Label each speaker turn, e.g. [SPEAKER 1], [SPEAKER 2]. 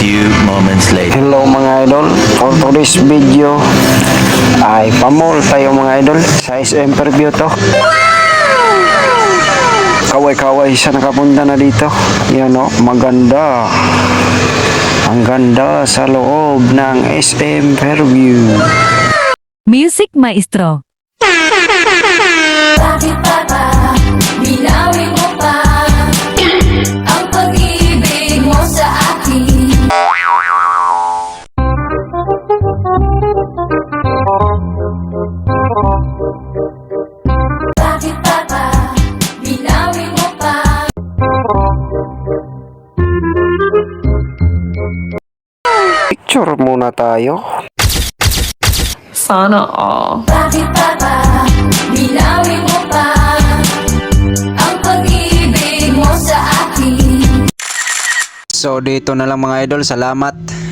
[SPEAKER 1] few moments later.
[SPEAKER 2] Hello mga idol, for today's video ay pamall tayo mga idol sa SM Fairview to. Kaway-kaway sa nakapunta na dito. Yan o, maganda. Ang ganda sa loob ng SM Fairview.
[SPEAKER 3] Music Maestro.
[SPEAKER 4] Bakit ba binawi mo pa ang pag-ibig mo sa akin? Bakit ba binawi mo pa?
[SPEAKER 2] Picture muna tayo.
[SPEAKER 3] Sana all.
[SPEAKER 4] Bakit ba binawi mo pa ang pag-ibig mo sa akin?
[SPEAKER 2] So dito na lang mga idol, salamat.